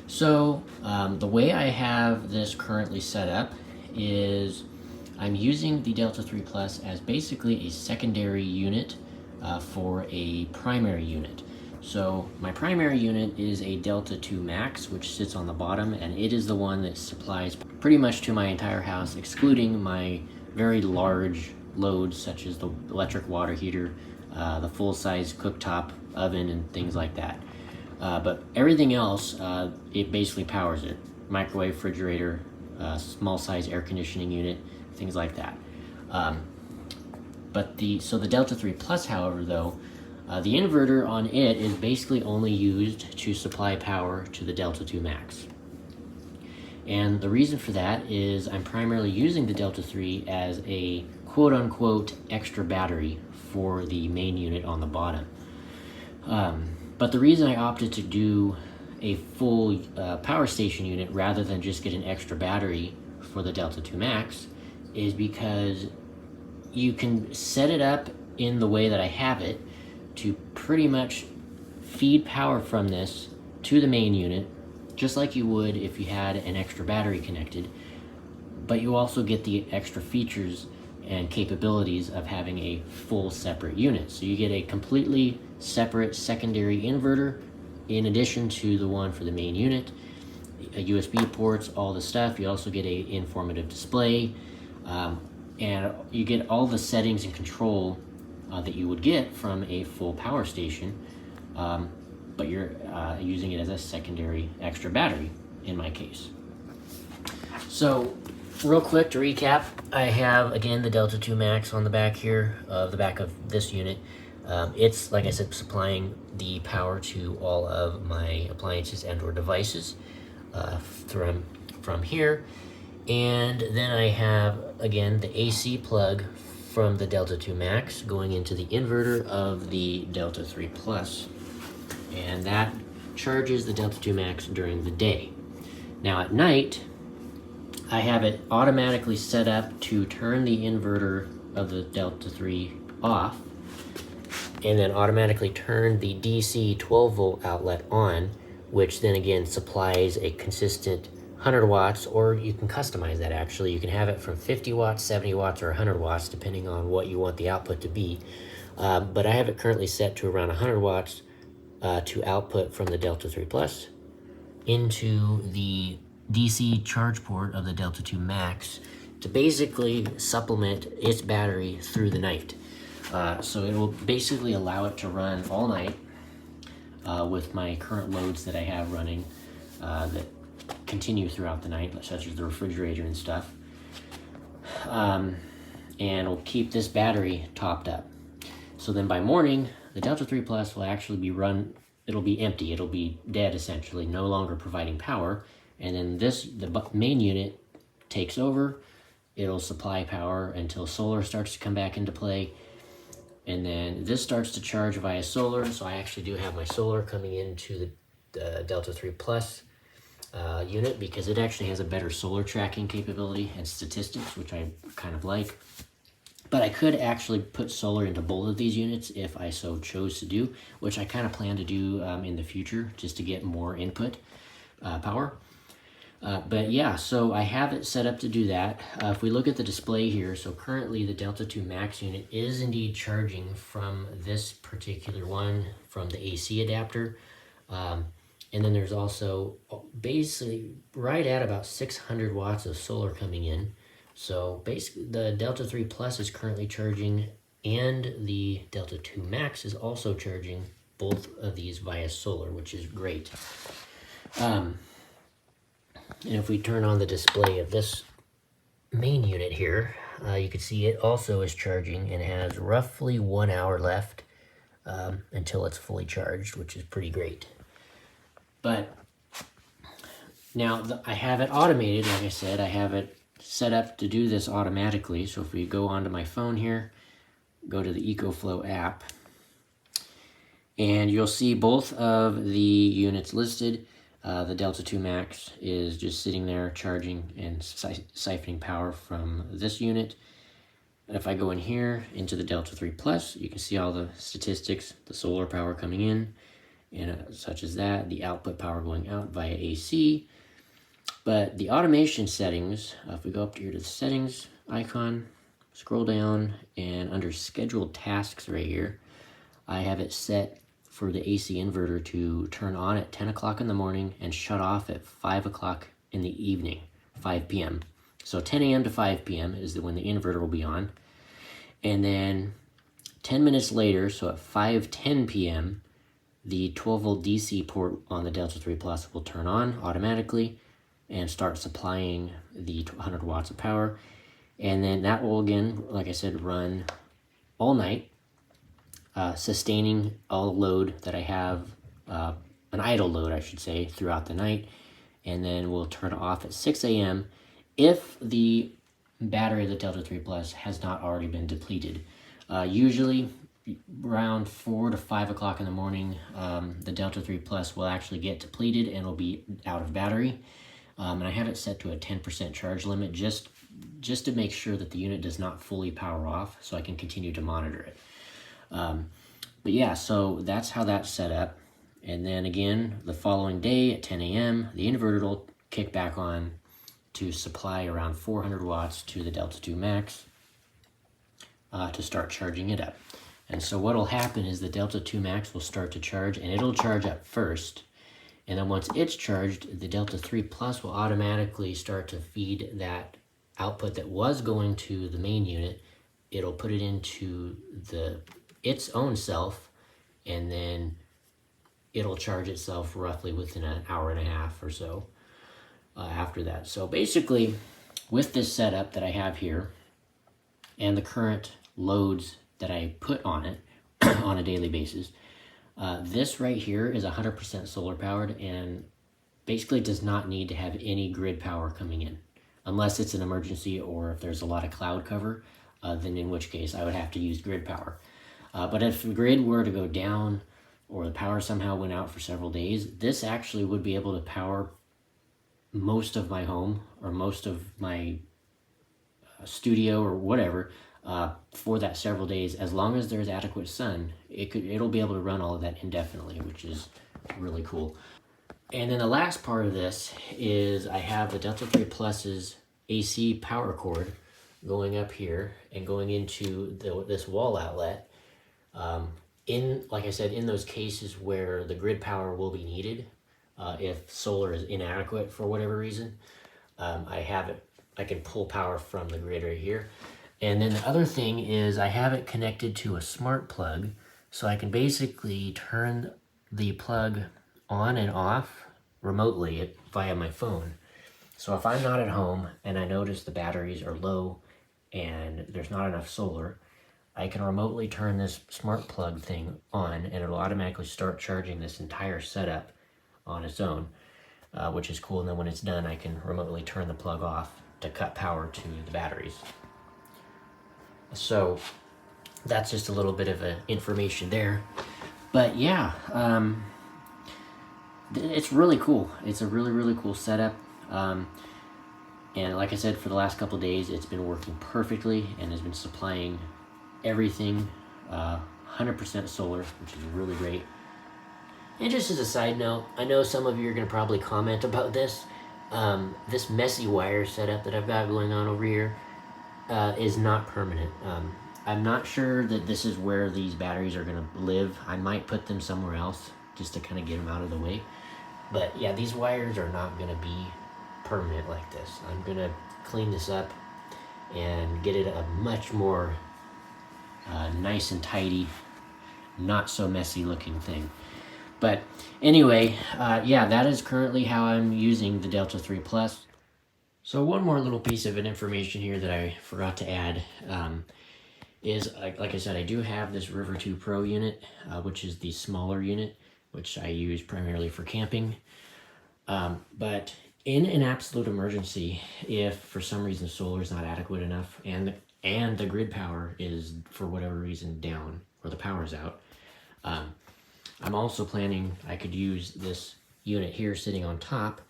So the way I have this currently set up is I'm using the Delta 3 Plus as basically a secondary unit for a primary unit. So my primary unit is a Delta 2 Max, which sits on the bottom, and it is the one that supplies pretty much to my entire house, excluding my very large loads such as the electric water heater, the full-size cooktop oven, and things like that. But everything else, it basically powers it. Microwave, refrigerator, small size air conditioning unit, things like that. So the Delta 3 Plus, however, though, the inverter on it is basically only used to supply power to the Delta 2 Max. And the reason for that is I'm primarily using the Delta 3 as a quote-unquote extra battery for the main unit on the bottom. But the reason I opted to do a full power station unit rather than just get an extra battery for the Delta 2 Max is because you can set it up in the way that I have it to pretty much feed power from this to the main unit, just like you would if you had an extra battery connected, but you also get the extra features and capabilities of having a full separate unit. So you get a completely separate secondary inverter in addition to the one for the main unit, USB ports, all the stuff. You also get a informative display, and you get all the settings and control that you would get from a full power station, but you're using it as a secondary extra battery in my case. So real quick to recap, I have again the Delta 2 Max on the back here, the back of this unit. It's, like I said, supplying the power to all of my appliances and or devices from here. And then I have, again, the AC plug from the Delta 2 Max going into the inverter of the Delta 3 Plus. And that charges the Delta 2 Max during the day. Now at night, I have it automatically set up to turn the inverter of the Delta 3 off, and then automatically turn the DC 12 volt outlet on, which then again supplies a consistent 100 watts, or you can customize that actually. You can have it from 50 watts, 70 watts, or 100 watts, depending on what you want the output to be. But I have it currently set to around 100 watts to output from the Delta 3 Plus into the DC charge port of the Delta 2 Max to basically supplement its battery through the night. So it will basically allow it to run all night with my current loads that I have running that continue throughout the night, such as the refrigerator and stuff. And it'll keep this battery topped up. So then by morning, the Delta 3 Plus will actually be it'll be empty, it'll be dead essentially, no longer providing power. And then the main unit takes over. It'll supply power until solar starts to come back into play. And then this starts to charge via solar. So I actually do have my solar coming into the Delta 3 Plus unit because it actually has a better solar tracking capability and statistics, which I kind of like. But I could actually put solar into both of these units if I so chose to do, which I kind of plan to do in the future just to get more input power. But yeah, so I have it set up to do that. If we look at the display here, so currently the Delta 2 Max unit is indeed charging from this particular one, from the AC adapter. And then there's also basically right at about 600 watts of solar coming in. So basically the Delta 3 Plus is currently charging, and the Delta 2 Max is also charging both of these via solar, which is great. And if we turn on the display of this main unit here, you can see it also is charging and has roughly 1 hour left until it's fully charged, which is pretty great. But now I have it automated. Like I said, I have it set up to do this automatically. So if we go onto my phone here, go to the EcoFlow app, and you'll see both of the units listed. The Delta 2 Max is just sitting there charging and siphoning power from this unit. And if I go in here into the Delta 3 Plus, you can see all the statistics, the solar power coming in, and such as that, the output power going out via AC. But the automation settings, if we go up here to the settings icon, scroll down, and under scheduled tasks right here, I have it set for the AC inverter to turn on at 10 o'clock in the morning and shut off at 5 o'clock in the evening, 5 p.m. So 10 a.m. to 5 p.m. is when the inverter will be on. And then 10 minutes later, so at 5:10 p.m., the 12-volt DC port on the Delta 3 Plus will turn on automatically and start supplying the 100 watts of power. And then that will, again, like I said, run all night, sustaining all load that I have, an idle load, I should say, throughout the night. And then we'll turn off at 6 a.m. if the battery of the Delta 3 Plus has not already been depleted. Usually around 4 to 5 o'clock in the morning, the Delta 3 Plus will actually get depleted and will be out of battery. And I have it set to a 10% charge limit just to make sure that the unit does not fully power off, so I can continue to monitor it. But yeah, so that's how that's set up. And then again, the following day at 10 a.m., the inverter will kick back on to supply around 400 watts to the Delta 2 Max to start charging it up. And so what will happen is the Delta 2 Max will start to charge, and it'll charge up first. And then once it's charged, the Delta 3 Plus will automatically start to feed that output that was going to the main unit. It'll put it into its own self, and then it'll charge itself roughly within an hour and a half or so after that. So basically, with this setup that I have here and the current loads that I put on it on a daily basis, this right here is 100% solar powered and basically does not need to have any grid power coming in, unless it's an emergency or if there's a lot of cloud cover, then in which case I would have to use grid power. But if the grid were to go down or the power somehow went out for several days, this actually would be able to power most of my home or most of my studio or whatever for that several days. As long as there's adequate sun, it'll be able to run all of that indefinitely, which is really cool. And then the last part of this is I have the Delta 3 Plus's AC power cord going up here and going into this wall outlet. Like I said, in those cases where the grid power will be needed, if solar is inadequate for whatever reason, I can pull power from the grid right here. And then the other thing is I have it connected to a smart plug, so I can basically turn the plug on and off remotely via my phone. So if I'm not at home and I notice the batteries are low and there's not enough solar, I can remotely turn this smart plug thing on and it'll automatically start charging this entire setup on its own, which is cool. And then when it's done, I can remotely turn the plug off to cut power to the batteries. So that's just a little bit of information there. But yeah, it's really cool. It's a really, really cool setup. And like I said, for the last couple of days, it's been working perfectly and has been supplying everything 100% solar, which is really great. And just as a side note, I know some of you are going to probably comment about this. This messy wire setup that I've got going on over here is not permanent. I'm not sure that this is where these batteries are going to live. I might put them somewhere else just to kind of get them out of the way. But yeah, these wires are not going to be permanent like this. I'm going to clean this up and get it a much more nice and tidy, not so messy looking thing. But anyway, yeah, that is currently how I'm using the Delta 3 Plus. So one more little piece of information here that I forgot to add is, like I said, I do have this River 2 Pro unit, which is the smaller unit, which I use primarily for camping. But in an absolute emergency, if for some reason solar is not adequate enough and the grid power is for whatever reason down or the power's out, I'm also planning I could use this unit here sitting on top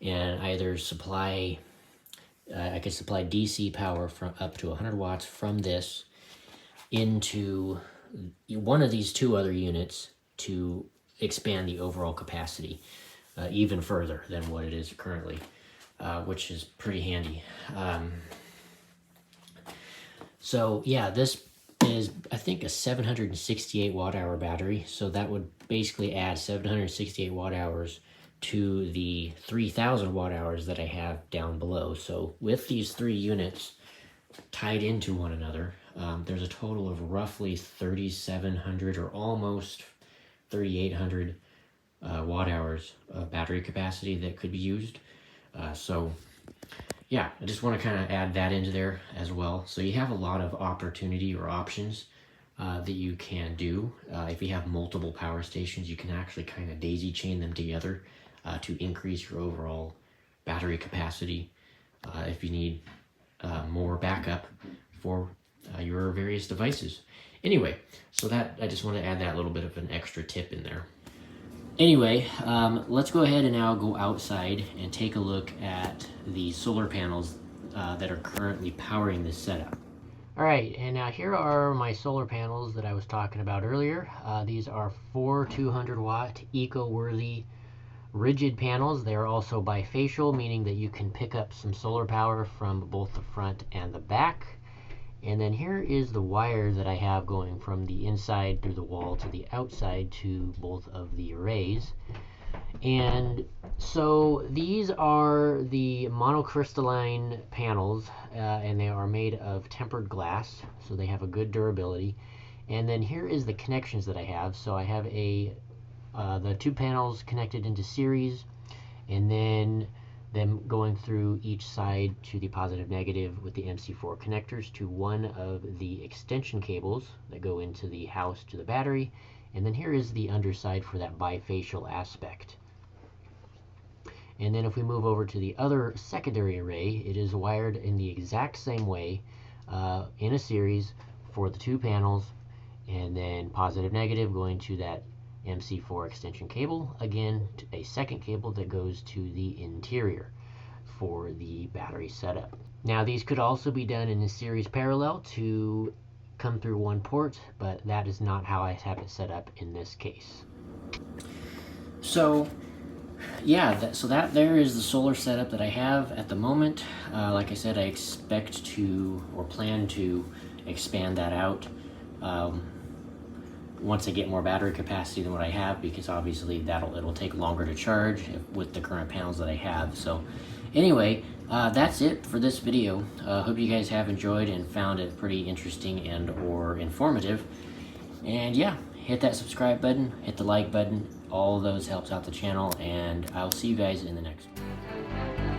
and either supply, I could supply DC power from up to 100 watts from this into one of these two other units to expand the overall capacity even further than what it is currently, which is pretty handy. So yeah, this is, I think, a 768 watt hour battery. So that would basically add 768 watt hours to the 3000 watt hours that I have down below. So with these 3 units tied into one another, there's a total of roughly 3700 or almost 3800 watt hours of battery capacity that could be used. So yeah, I just want to kind of add that into there as well. So you have a lot of opportunity or options that you can do. If you have multiple power stations, you can actually kind of daisy chain them together to increase your overall battery capacity if you need more backup for your various devices. Anyway, so that, I just want to add that little bit of an extra tip in there. Anyway, let's go ahead and now go outside and take a look at the solar panels that are currently powering this setup. All right, and now here are my solar panels that I was talking about earlier. These are 4 200 watt eco-worthy rigid panels. They are also bifacial, meaning that you can pick up some solar power from both the front and the back. And then here is the wire that I have going from the inside through the wall to the outside to both of the arrays. And so these are the monocrystalline panels, and they are made of tempered glass, so they have a good durability. And then here is the connections that I have. So I have the 2 panels connected into series, and then them going through each side to the positive negative with the MC4 connectors to one of the extension cables that go into the house to the battery. And then here is the underside for that bifacial aspect. And then if we move over to the other secondary array, it is wired in the exact same way in a series for the 2 panels, and then positive negative going to that MC4 extension cable, again a second cable that goes to the interior for the battery setup. Now these could also be done in a series parallel to come through one port, but that is not how I have it set up in this case. So yeah, so that there is the solar setup that I have at the moment. Like I said, I expect to, or plan to, expand that out once I get more battery capacity than what I have, because obviously it'll take longer to charge with the current panels that I have. So anyway, that's it for this video. Hope you guys have enjoyed and found it pretty interesting and or informative. And yeah, hit that subscribe button, hit the like button. All of those helps out the channel, and I'll see you guys in the next one.